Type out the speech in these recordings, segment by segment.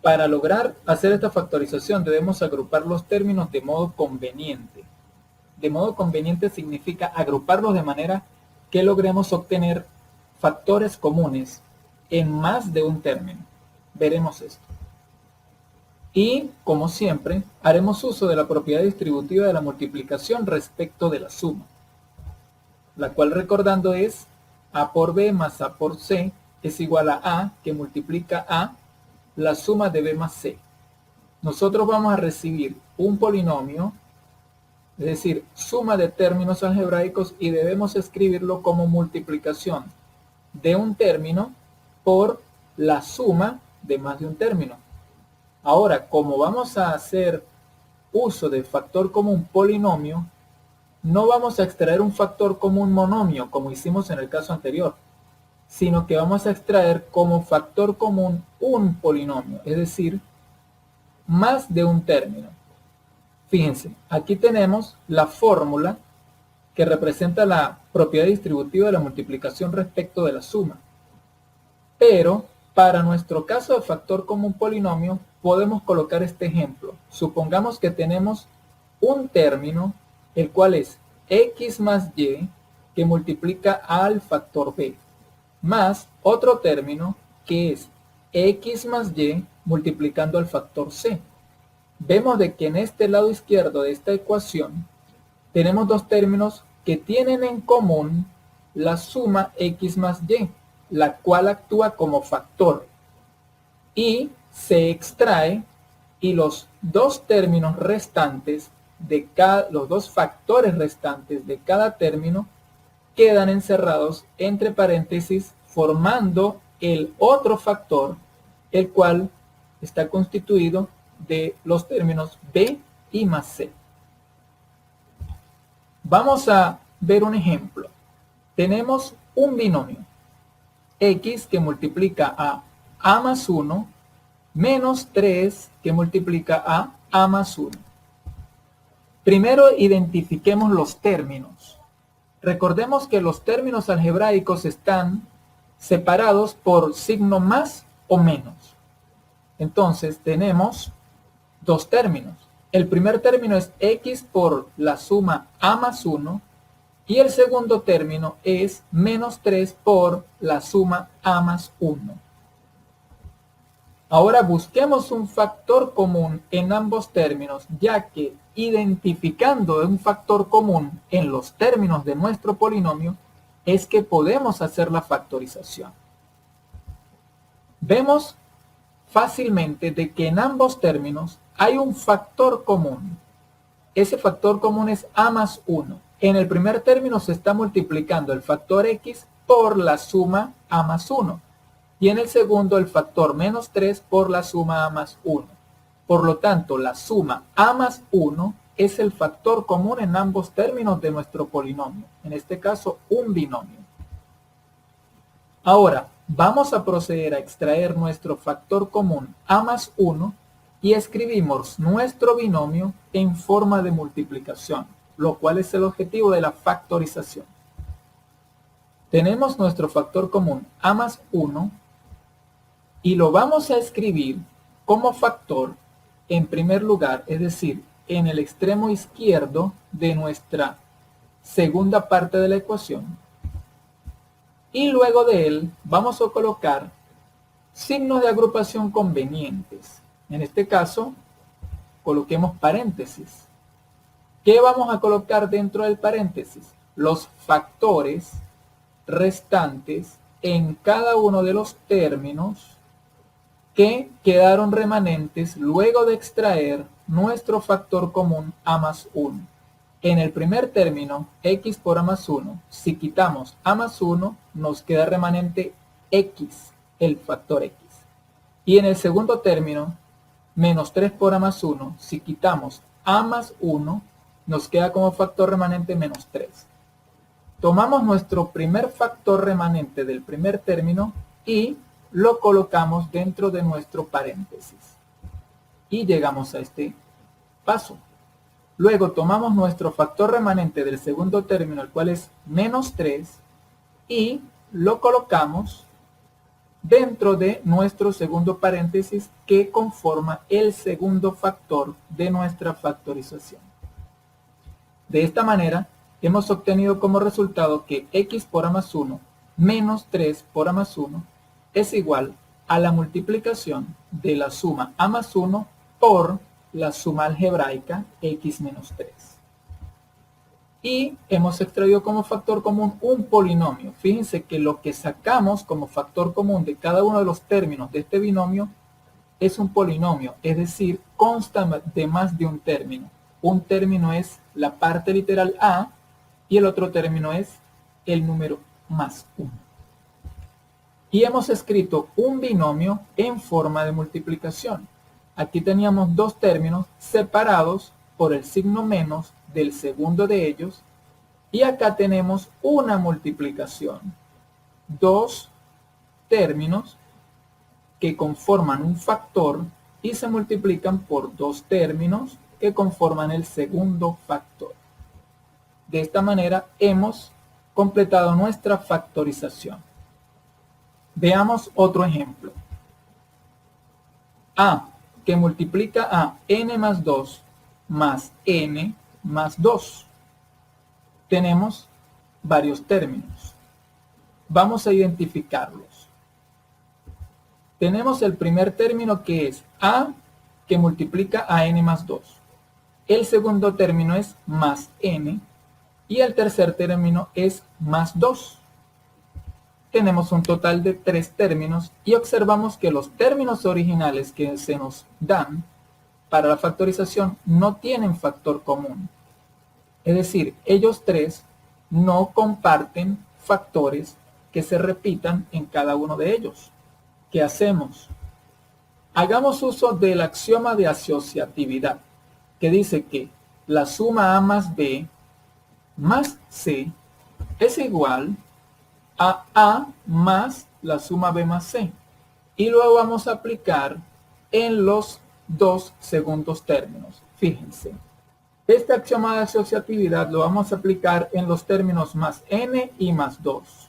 Para lograr hacer esta factorización debemos agrupar los términos de modo conveniente. De modo conveniente significa agruparlos de manera que logremos obtener factores comunes en más de un término. Veremos esto. Y, como siempre, haremos uso de la propiedad distributiva de la multiplicación respecto de la suma, la cual, recordando, es A por B más A por C es igual a A, que multiplica A, la suma de B más C. Nosotros vamos a recibir un polinomio, es decir, suma de términos algebraicos, y debemos escribirlo como multiplicación de un término por la suma de más de un término. Ahora, como vamos a hacer uso de factor común polinomio, no vamos a extraer un factor común monomio, como hicimos en el caso anterior, sino que vamos a extraer como factor común un polinomio, es decir, más de un término. Fíjense, aquí tenemos la fórmula que representa la propiedad distributiva de la multiplicación respecto de la suma. Pero, para nuestro caso de factor común polinomio, podemos colocar este ejemplo. Supongamos que tenemos un término, el cual es x más y, que multiplica al factor b, más otro término que es x más y multiplicando al factor c. Vemos de que en este lado izquierdo de esta ecuación tenemos dos términos que tienen en común la suma x más y, la cual actúa como factor, y se extrae, y los dos términos restantes de los dos factores restantes de cada término quedan encerrados entre paréntesis, formando el otro factor, el cual está constituido de los términos b y más c. Vamos a ver un ejemplo. Tenemos un binomio, x que multiplica a más 1, menos 3 que multiplica a más 1. Primero identifiquemos los términos. Recordemos que los términos algebraicos están separados por signo más o menos. Entonces tenemos dos términos. El primer término es x por la suma a más 1 y el segundo término es menos 3 por la suma a más 1. Ahora busquemos un factor común en ambos términos, ya que identificando un factor común en los términos de nuestro polinomio es que podemos hacer la factorización. Vemos fácilmente de que en ambos términos hay un factor común. Ese factor común es a más 1. En el primer término se está multiplicando el factor x por la suma a más 1. Y en el segundo el factor menos 3 por la suma a más 1. Por lo tanto, la suma a más 1 es el factor común en ambos términos de nuestro polinomio. En este caso, un binomio. Ahora, vamos a proceder a extraer nuestro factor común a más 1 y escribimos nuestro binomio en forma de multiplicación, lo cual es el objetivo de la factorización. Tenemos nuestro factor común a más 1 y lo vamos a escribir como factor en primer lugar, es decir, en el extremo izquierdo de nuestra segunda parte de la ecuación. Y luego de él vamos a colocar signos de agrupación convenientes. En este caso, coloquemos paréntesis. ¿Qué vamos a colocar dentro del paréntesis? Los factores restantes en cada uno de los términos que quedaron remanentes luego de extraer nuestro factor común a más 1. En el primer término, x por a más 1, si quitamos a más 1, nos queda remanente x, el factor x. Y en el segundo término, menos 3 por a más 1, si quitamos a más 1, nos queda como factor remanente menos 3. Tomamos nuestro primer factor remanente del primer término y lo colocamos dentro de nuestro paréntesis. Y llegamos a este paso. Luego tomamos nuestro factor remanente del segundo término, el cual es menos 3, y lo colocamos dentro de nuestro segundo paréntesis que conforma el segundo factor de nuestra factorización. De esta manera, hemos obtenido como resultado que x por a más 1 menos 3 por a más 1 es igual a la multiplicación de la suma a más 1 por la suma algebraica x menos 3. Y hemos extraído como factor común un polinomio. Fíjense que lo que sacamos como factor común de cada uno de los términos de este binomio es un polinomio, es decir, consta de más de un término. Un término es la parte literal a y el otro término es el número más 1. Y hemos escrito un binomio en forma de multiplicación. Aquí teníamos dos términos separados por el signo menos del segundo de ellos, y acá tenemos una multiplicación. Dos términos que conforman un factor y se multiplican por dos términos que conforman el segundo factor. De esta manera hemos completado nuestra factorización. Veamos otro ejemplo. A que multiplica a n más 2 más n más 2. Tenemos varios términos. Vamos a identificarlos. Tenemos el primer término que es a que multiplica a n más 2. El segundo término es más n y el tercer término es más 2. Tenemos un total de 3 términos y observamos que los términos originales que se nos dan para la factorización no tienen factor común. Es decir, ellos tres no comparten factores que se repitan en cada uno de ellos. ¿Qué hacemos? Hagamos uso del axioma de asociatividad, que dice que la suma a más b más c es igual a más la suma b más c. Y luego vamos a aplicar en los dos segundos términos. Fíjense. Este axioma de asociatividad lo vamos a aplicar en los términos más n y más 2.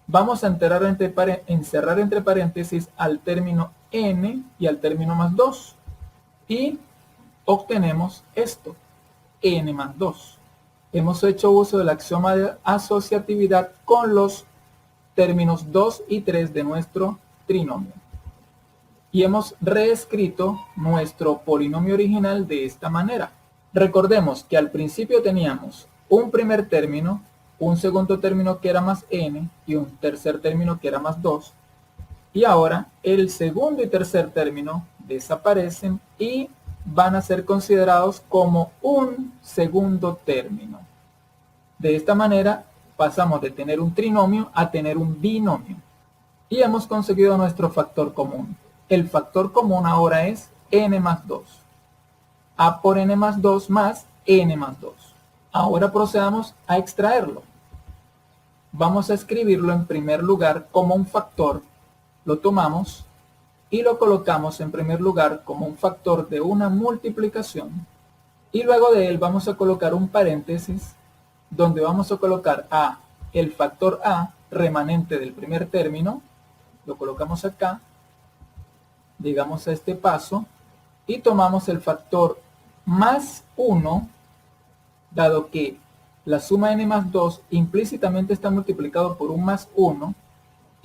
Vamos a encerrar entre paréntesis al término n y al término más 2. Y obtenemos esto, n más 2. Hemos hecho uso del axioma de asociatividad con los términos 2 y 3 de nuestro trinomio. Y hemos reescrito nuestro polinomio original de esta manera. Recordemos que al principio teníamos un primer término, un segundo término que era más n y un tercer término que era más 2. Y ahora el segundo y tercer término desaparecen y van a ser considerados como un segundo término. De esta manera pasamos de tener un trinomio a tener un binomio. Y hemos conseguido nuestro factor común. El factor común ahora es n más 2. A por n más 2 más n más 2. Ahora procedamos a extraerlo. Vamos a escribirlo en primer lugar como un factor. Lo tomamos y lo colocamos en primer lugar como un factor de una multiplicación. Y luego de él vamos a colocar un paréntesis donde vamos a colocar a el factor a remanente del primer término. Lo colocamos acá. Llegamos a este paso y tomamos el factor más 1, dado que la suma n más 2 implícitamente está multiplicado por un más 1,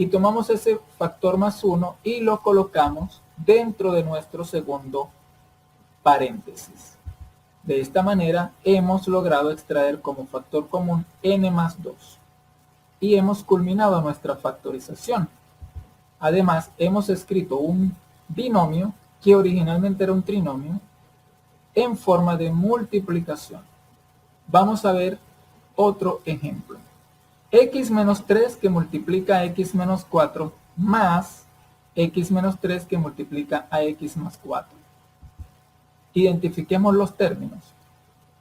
y tomamos ese factor más 1 y lo colocamos dentro de nuestro segundo paréntesis. De esta manera hemos logrado extraer como factor común n más 2 y hemos culminado nuestra factorización. Además, hemos escrito un binomio que originalmente era un trinomio en forma de multiplicación. Vamos a ver otro ejemplo. X menos 3 que multiplica a X menos 4 más X menos 3 que multiplica a X más 4. Identifiquemos los términos.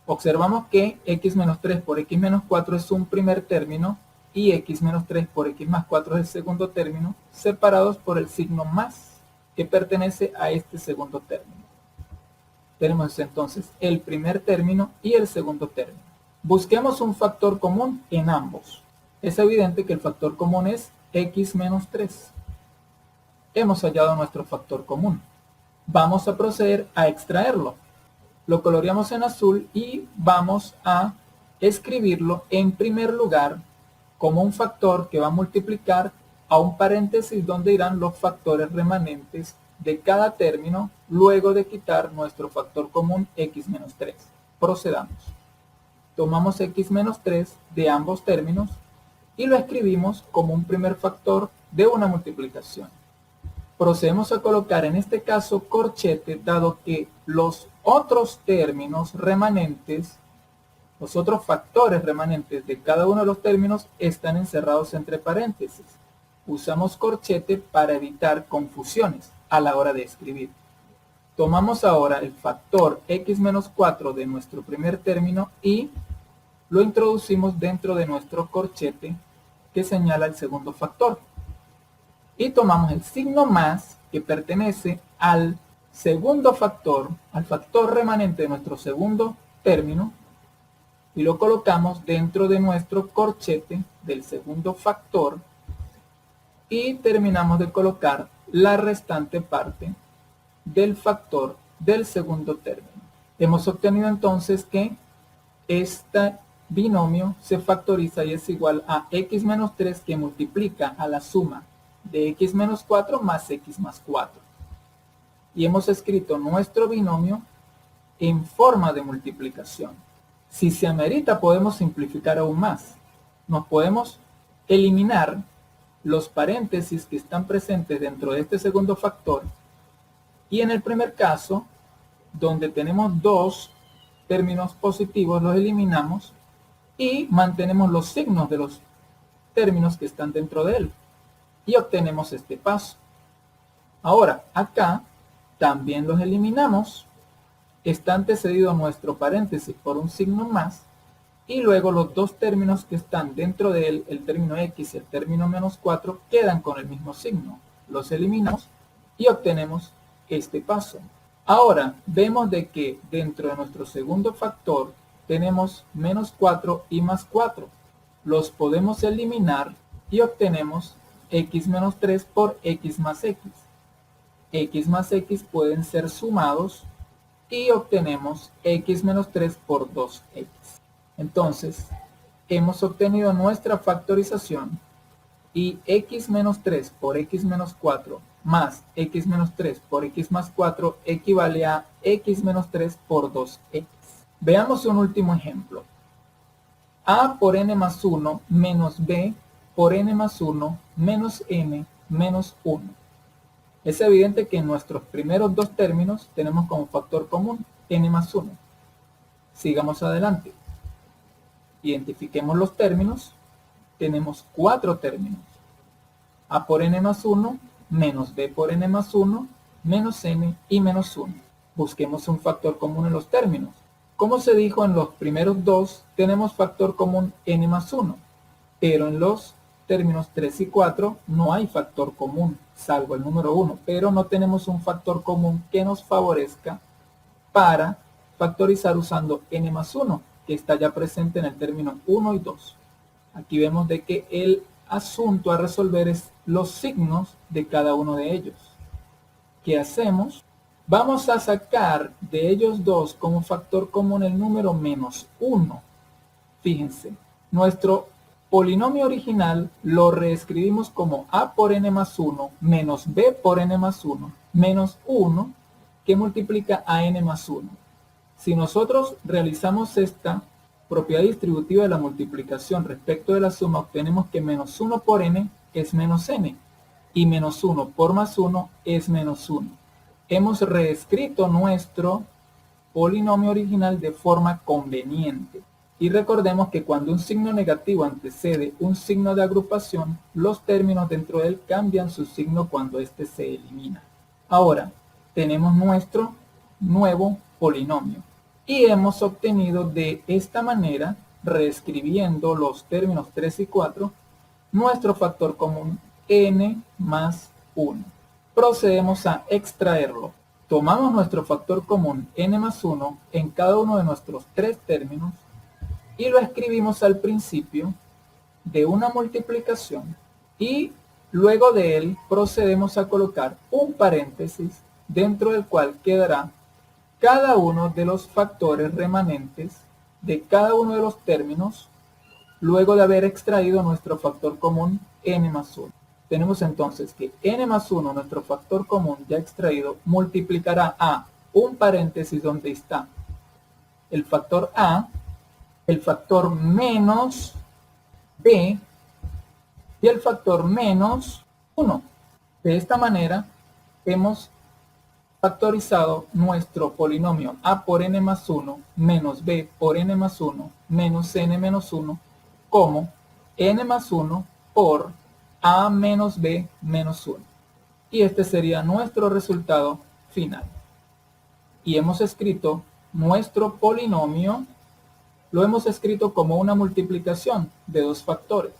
Observamos que X menos 3 por X menos 4 es un primer término y X menos 3 por X más 4 es el segundo término, separados por el signo más que pertenece a este segundo término. Tenemos entonces el primer término y el segundo término. Busquemos un factor común en ambos. Es evidente que el factor común es X menos 3. hemos hallado nuestro factor común. Vamos a proceder a extraerlo. Lo coloreamos en azul y vamos a escribirlo en primer lugar como un factor que va a multiplicar a un paréntesis donde irán los factores remanentes de cada término luego de quitar nuestro factor común x menos 3. Procedamos. Tomamos x menos 3 de ambos términos y lo escribimos como un primer factor de una multiplicación. Procedemos a colocar en este caso corchete, dado que los otros términos remanentes, los otros factores remanentes de cada uno de los términos están encerrados entre paréntesis. Usamos corchete para evitar confusiones a la hora de escribir. Tomamos ahora el factor x menos 4 de nuestro primer término y lo introducimos dentro de nuestro corchete que señala el segundo factor. Y tomamos el signo más que pertenece al segundo factor, al factor remanente de nuestro segundo término, y lo colocamos dentro de nuestro corchete del segundo factor y terminamos de colocar la restante parte del factor del segundo término. Hemos obtenido entonces que este binomio se factoriza y es igual a x menos 3 que multiplica a la suma de x menos 4 más x más 4. Y hemos escrito nuestro binomio en forma de multiplicación. Si se amerita, podemos simplificar aún más. Nos podemos eliminar los paréntesis que están presentes dentro de este segundo factor. Y en el primer caso, donde tenemos dos términos positivos, los eliminamos y mantenemos los signos de los términos que están dentro de él. Y obtenemos este paso. Ahora, acá también los eliminamos. Está antecedido nuestro paréntesis por un signo más. Y luego los dos términos que están dentro de él, el término x y el término menos 4, quedan con el mismo signo. Los eliminamos y obtenemos este paso. Ahora, vemos de que dentro de nuestro segundo factor tenemos menos 4 y más 4. Los podemos eliminar y obtenemos x menos 3 por x más x. X más x pueden ser sumados y obtenemos x menos 3 por 2x. Entonces, hemos obtenido nuestra factorización y x menos 3 por x menos 4 más x menos 3 por x más 4 equivale a x menos 3 por 2x. Veamos un último ejemplo. A por n más 1 menos b por n más 1 menos n menos 1. Es evidente que en nuestros primeros dos términos tenemos como factor común n más 1. Sigamos adelante. Identifiquemos los términos. Tenemos cuatro términos. A por n más 1, menos b por n más 1, menos n y menos 1. Busquemos un factor común en los términos. Como se dijo en los primeros dos, tenemos factor común n más 1. Pero en los términos 3 y 4 no hay factor común, salvo el número 1. Pero no tenemos un factor común que nos favorezca para factorizar usando n más 1. Que está ya presente en el término 1 y 2. Aquí vemos de que el asunto a resolver es los signos de cada uno de ellos. ¿Qué hacemos? Vamos a sacar de ellos dos como factor común el número menos 1. Fíjense, nuestro polinomio original lo reescribimos como a por n más 1 menos b por n más 1 menos 1 que multiplica a n más 1. Si nosotros realizamos esta propiedad distributiva de la multiplicación respecto de la suma, obtenemos que menos 1 por n es menos n y menos 1 por más 1 es menos 1. Hemos reescrito nuestro polinomio original de forma conveniente. Y recordemos que cuando un signo negativo antecede un signo de agrupación, los términos dentro de él cambian su signo cuando éste se elimina. Ahora, tenemos nuestro nuevo polinomio. Y hemos obtenido de esta manera, reescribiendo los términos 3 y 4, nuestro factor común n más 1. Procedemos a extraerlo. Tomamos nuestro factor común n más 1 en cada uno de nuestros tres términos y lo escribimos al principio de una multiplicación y Luego de él procedemos a colocar un paréntesis dentro del cual quedará cada uno de los factores remanentes de cada uno de los términos luego de haber extraído nuestro factor común n más 1. Tenemos entonces que n más 1, nuestro factor común ya extraído, multiplicará a un paréntesis donde está el factor a, el factor menos b y el factor menos 1. De esta manera hemos factorizado nuestro polinomio a por n más 1 menos b por n más 1 menos n menos 1 como n más 1 por a menos b menos 1. Y este sería nuestro resultado final. Y hemos escrito nuestro polinomio, lo hemos escrito como una multiplicación de dos factores.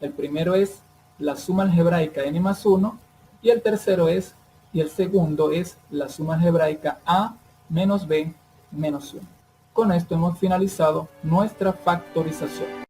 El primero es la suma algebraica n más 1 y el segundo es la suma algebraica a menos b menos 1. Con esto hemos finalizado nuestra factorización.